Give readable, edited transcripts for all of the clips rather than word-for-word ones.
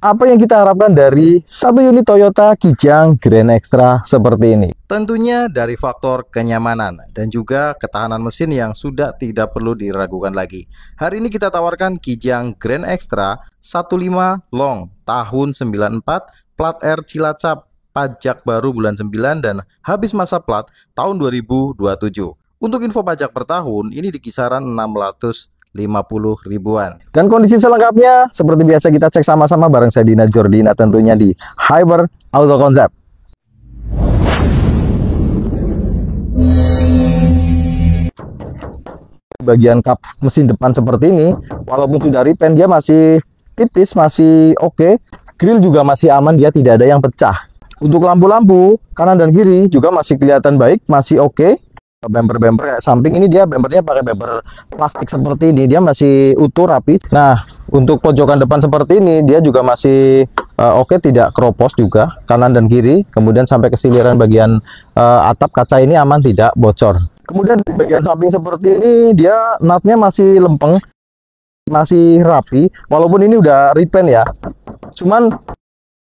Apa yang kita harapkan dari satu unit Toyota Kijang Grand Extra seperti ini? Tentunya dari faktor kenyamanan dan juga ketahanan mesin yang sudah tidak perlu diragukan lagi. Hari ini kita tawarkan Kijang Grand Extra 15 Long tahun 94, plat R Cilacap, pajak baru bulan 9 dan habis masa plat tahun 2027. Untuk info pajak per tahun ini di kisaran 650 ribuan. Dan kondisi selengkapnya seperti biasa kita cek sama-sama bareng saya Dina Jordina, tentunya di Hyper Auto Concept. Bagian kap mesin depan seperti ini, walaupun sudah repaint dia masih tipis, masih oke. Grill juga masih aman, dia tidak ada yang pecah. Untuk lampu-lampu kanan dan kiri juga masih kelihatan baik, masih oke. Bumper kayak samping ini dia bumpernya pakai bumper plastik seperti ini, dia masih utuh rapi. Nah, untuk pojokan depan seperti ini dia juga masih oke, tidak keropos juga kanan dan kiri. Kemudian sampai ke siliran bagian atap kaca ini aman, tidak bocor. Kemudian di bagian samping seperti ini dia natnya masih lempeng, masih rapi, walaupun ini udah repaint ya. Cuman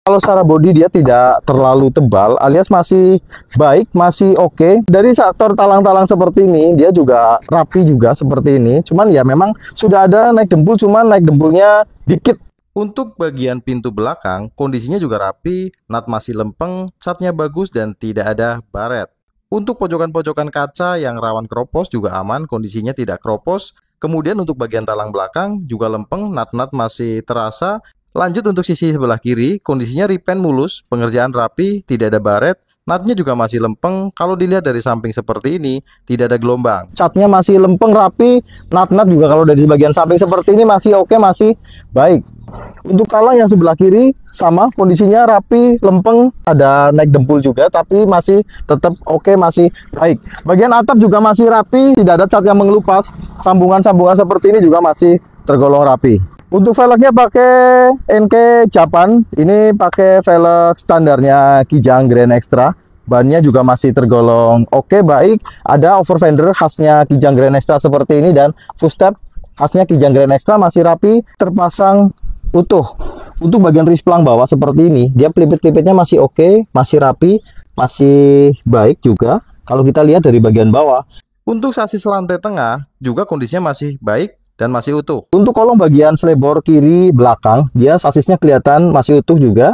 kalau secara bodi dia tidak terlalu tebal, alias masih baik, masih oke. Dari sektor talang-talang seperti ini, dia juga rapi juga seperti ini. Cuman ya memang sudah ada naik dempul, cuman naik dempulnya dikit. Untuk bagian pintu belakang, kondisinya juga rapi, nat masih lempeng, catnya bagus dan tidak ada baret. Untuk pojokan-pojokan kaca yang rawan keropos juga aman, kondisinya tidak keropos. Kemudian untuk bagian talang belakang juga lempeng, nat-nat masih terasa. Lanjut untuk sisi sebelah kiri, kondisinya repaint mulus, pengerjaan rapi, tidak ada baret, natnya juga masih lempeng. Kalau dilihat dari samping seperti ini, tidak ada gelombang. Catnya masih lempeng, rapi, nat-nat juga kalau dari bagian samping seperti ini masih oke, masih baik. Untuk talang yang sebelah kiri, sama, kondisinya rapi, lempeng, ada naik dempul juga, tapi masih tetap oke, masih baik. Bagian atap juga masih rapi, tidak ada cat yang mengelupas, sambungan-sambungan seperti ini juga masih tergolong rapi. Untuk velgnya pakai NK Japan, ini pakai velg standarnya Kijang Grand Extra. Bannya juga masih tergolong oke, baik. Ada over fender khasnya Kijang Grand Extra seperti ini dan footstep khasnya Kijang Grand Extra masih rapi, terpasang utuh. Untuk bagian risplang bawah seperti ini, dia pelipit-pelipitnya masih oke, masih rapi, masih baik juga. Kalau kita lihat dari bagian bawah, untuk sasis lantai tengah juga kondisinya masih baik dan masih utuh. Untuk kolong bagian selebor kiri belakang, dia sasisnya kelihatan masih utuh juga.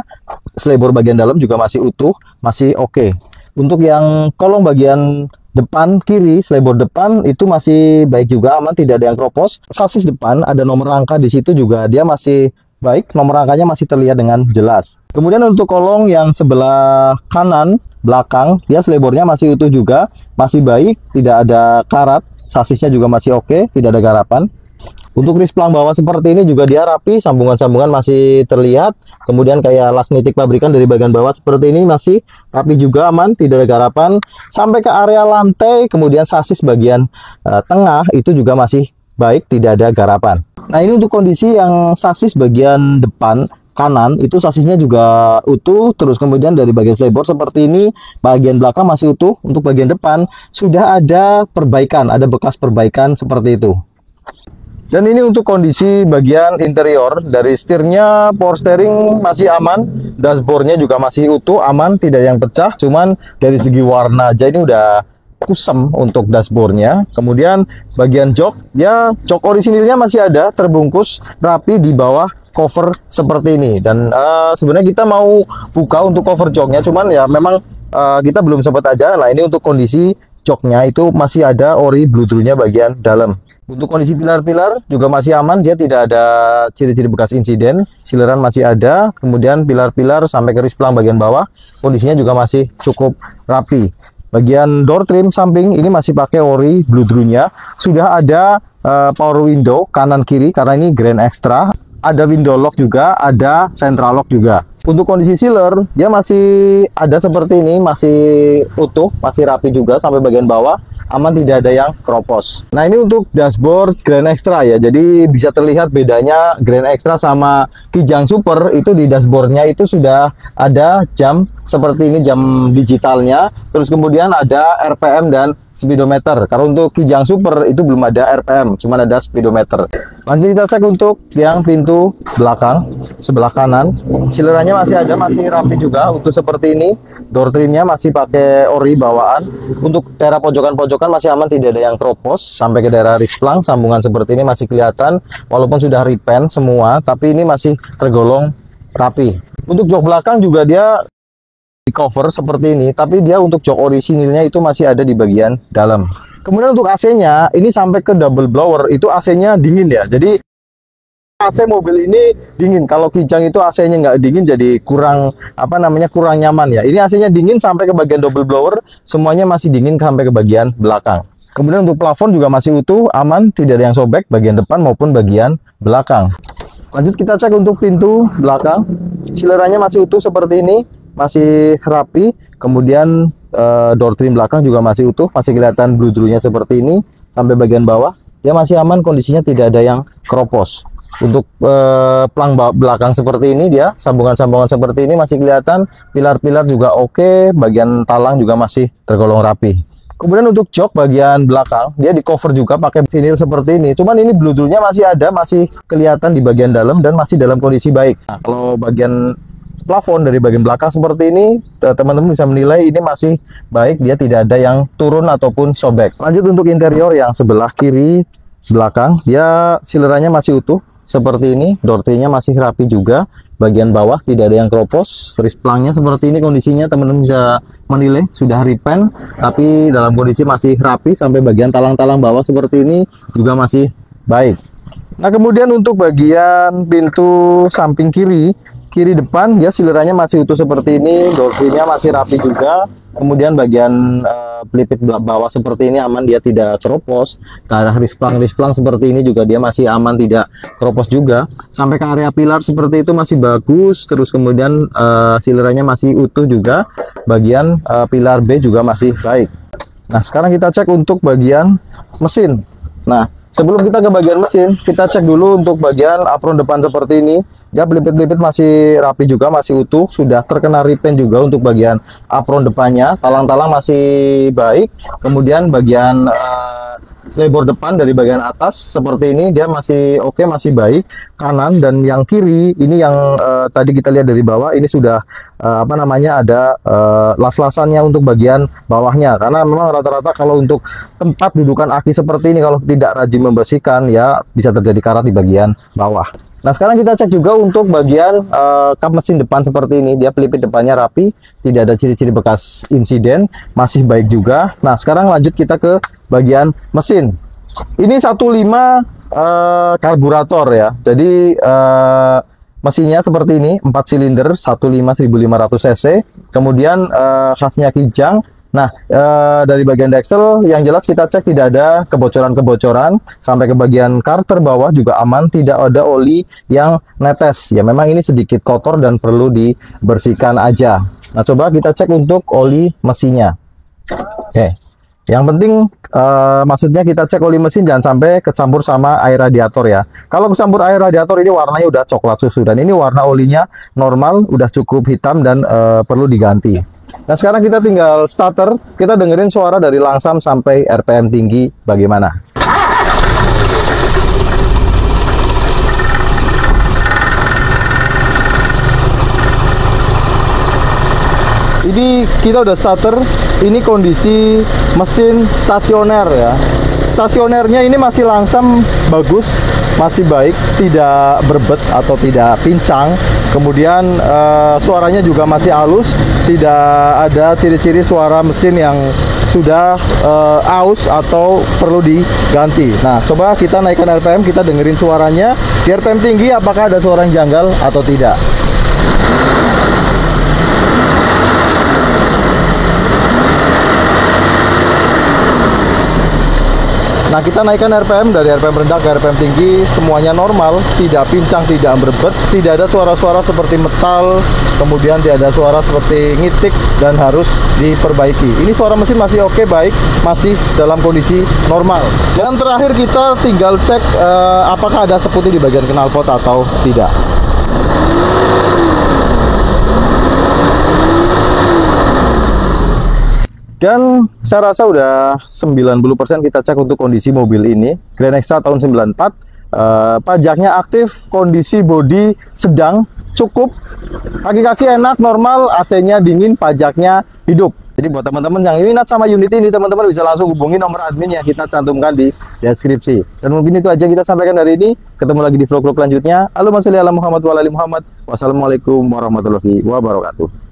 Selebor bagian dalam juga masih utuh, masih oke. Untuk yang kolong bagian depan kiri, selebor depan itu masih baik juga, aman, tidak ada yang keropos. Sasis depan ada nomor rangka di situ juga, dia masih baik, nomor rangkanya masih terlihat dengan jelas. Kemudian untuk kolong yang sebelah kanan belakang, dia selebornya masih utuh juga, masih baik, tidak ada karat. Sasisnya juga masih oke, tidak ada garapan. Untuk risplang bawah seperti ini juga dia rapi, sambungan-sambungan masih terlihat. Kemudian kayak las nitik pabrikan dari bagian bawah seperti ini masih rapi juga, aman, tidak ada garapan. Sampai ke area lantai, kemudian sasis bagian tengah itu juga masih baik, tidak ada garapan. Nah, ini untuk kondisi yang sasis bagian depan kanan itu sasisnya juga utuh. Terus kemudian dari bagian selebor seperti ini, bagian belakang masih utuh. Untuk bagian depan sudah ada perbaikan, ada bekas perbaikan seperti itu. Dan ini untuk kondisi bagian interior, dari setirnya, power steering masih aman, dashboardnya juga masih utuh, aman, tidak yang pecah. Cuman dari segi warna aja ini udah kusam untuk dashboardnya. Kemudian bagian jok, ya jok orisinilnya masih ada, terbungkus rapi di bawah cover seperti ini. Dan sebenarnya kita mau buka untuk cover joknya, cuman ya memang kita belum sempat aja. Nah, ini untuk kondisi joknya itu masih ada ori bluetoothnya bagian dalam. Untuk kondisi pilar-pilar juga masih aman, dia tidak ada ciri-ciri bekas insiden, sileran masih ada. Kemudian pilar-pilar sampai ke risplang bagian bawah, kondisinya juga masih cukup rapi. Bagian door trim samping ini masih pakai ori bluetoothnya. Sudah ada power window kanan kiri karena ini Grand Extra. Ada window lock juga, ada central lock juga. Untuk kondisi sealer, dia masih ada seperti ini, masih utuh, masih rapi juga sampai bagian bawah. Aman, tidak ada yang keropos. Nah, ini untuk dashboard Grand Extra ya. Jadi bisa terlihat bedanya Grand Extra sama Kijang Super. Itu di dashboardnya itu sudah ada jam seperti ini, jam digitalnya. Terus kemudian ada RPM dan speedometer. Kalau untuk Kijang Super itu belum ada RPM, cuma ada speedometer. Lanjut kita cek untuk yang pintu belakang sebelah kanan. Silerannya masih ada, masih rapi juga utuh seperti ini. Door trimnya masih pakai ori bawaan. Untuk daerah pojokan-pojokan masih aman, tidak ada yang keropos. Sampai ke daerah risplang, sambungan seperti ini masih kelihatan. Walaupun sudah repaint semua, tapi ini masih tergolong rapi. Untuk jok belakang juga dia di cover seperti ini, tapi dia untuk jok orisinilnya itu masih ada di bagian dalam. Kemudian untuk AC-nya, ini sampai ke double blower, itu AC-nya dingin ya. Jadi AC mobil ini dingin. Kalau Kijang itu AC-nya nggak dingin, jadi kurang kurang nyaman ya. Ini AC-nya dingin sampai ke bagian double blower, semuanya masih dingin sampai ke bagian belakang. Kemudian untuk plafon juga masih utuh, aman, tidak ada yang sobek bagian depan maupun bagian belakang. Lanjut kita cek untuk pintu belakang. Silerannya masih utuh seperti ini, masih rapi. Kemudian door trim belakang juga masih utuh, masih kelihatan bludrunya seperti ini sampai bagian bawah. Dia masih aman, kondisinya tidak ada yang keropos. Untuk plang belakang seperti ini, dia sambungan-sambungan seperti ini masih kelihatan. Pilar-pilar juga oke, bagian talang juga masih tergolong rapi. Kemudian untuk jok bagian belakang, dia di cover juga pakai vinil seperti ini. Cuman ini bludrunya masih ada, masih kelihatan di bagian dalam dan masih dalam kondisi baik. Nah, kalau bagian plafon dari bagian belakang seperti ini, teman-teman bisa menilai ini masih baik, dia tidak ada yang turun ataupun sobek. Lanjut untuk interior yang sebelah kiri belakang, dia silerannya masih utuh seperti ini, door trimnya masih rapi juga, bagian bawah tidak ada yang keropos. Risplangnya seperti ini kondisinya, teman-teman bisa menilai sudah repaint tapi dalam kondisi masih rapi, sampai bagian talang-talang bawah seperti ini juga masih baik. Nah, kemudian untuk bagian pintu samping kiri depan, dia silerannya masih utuh seperti ini, door trimnya masih rapi juga. Kemudian bagian pelipit bawah seperti ini aman, dia tidak keropos. Ke arah risplang seperti ini juga dia masih aman, tidak keropos juga. Sampai ke area pilar seperti itu masih bagus. Terus kemudian silerannya masih utuh juga. Bagian pilar B juga masih baik. Nah, sekarang kita cek untuk bagian mesin. Nah, sebelum kita ke bagian mesin, kita cek dulu untuk bagian apron depan seperti ini. Ya, pelipit-pelipit masih rapi juga, masih utuh, sudah terkena repaint juga untuk bagian apron depannya. Talang-talang masih baik. Kemudian bagian selebor depan dari bagian atas seperti ini, dia masih oke, masih baik. Kanan dan yang kiri ini yang tadi kita lihat dari bawah, ini sudah ada las-lasannya untuk bagian bawahnya, karena memang rata-rata kalau untuk tempat dudukan aki seperti ini, kalau tidak rajin membersihkan ya bisa terjadi karat di bagian bawah. Nah, sekarang kita cek juga untuk bagian kap mesin depan seperti ini. Dia pelipit depannya rapi, tidak ada ciri-ciri bekas insiden, masih baik juga. Nah, sekarang lanjut kita ke bagian mesin. Ini 1.5 karburator ya. Jadi mesinnya seperti ini, 4 silinder 1.5 1500 cc. Kemudian khasnya Kijang. Nah, dari bagian Dexel yang jelas kita cek tidak ada kebocoran-kebocoran. Sampai ke bagian karter bawah juga aman, tidak ada oli yang netes. Ya, memang ini sedikit kotor dan perlu dibersihkan aja. Nah, coba kita cek untuk oli mesinnya. Oke. Yang penting maksudnya kita cek oli mesin jangan sampai kecampur sama air radiator ya. Kalau kecampur air radiator ini warnanya udah coklat susu, dan ini warna olinya normal, udah cukup hitam dan perlu diganti. Nah, sekarang kita tinggal starter, kita dengerin suara dari langsam sampai RPM tinggi bagaimana. Ini kita udah starter, ini kondisi mesin stasioner ya. Stasionernya ini masih langsam bagus, masih baik, tidak berbet atau tidak pincang. Kemudian suaranya juga masih halus, tidak ada ciri-ciri suara mesin yang sudah aus atau perlu diganti. Nah, coba kita naikkan RPM, kita dengerin suaranya. Di RPM tinggi apakah ada suara yang janggal atau tidak. Nah, kita naikkan RPM dari RPM rendah ke RPM tinggi, semuanya normal, tidak pincang, tidak berbet, tidak ada suara-suara seperti metal, kemudian tidak ada suara seperti ngitik dan harus diperbaiki. Ini suara mesin masih oke, baik, masih dalam kondisi normal. Dan terakhir kita tinggal cek apakah ada seputih di bagian knalpot atau tidak. Dan saya rasa udah 90% kita cek untuk kondisi mobil ini. Grand Extra tahun 94, pajaknya aktif, kondisi bodi sedang, cukup, kaki-kaki enak, normal, AC-nya dingin, pajaknya hidup. Jadi buat teman-teman yang minat sama unit ini, teman-teman bisa langsung hubungi nomor admin yang kita cantumkan di deskripsi. Dan mungkin itu aja kita sampaikan hari ini. Ketemu lagi di vlog-vlog selanjutnya. Allahumma sholli ala Muhammad wa ala ali Muhammad. Wassalamualaikum warahmatullahi wabarakatuh.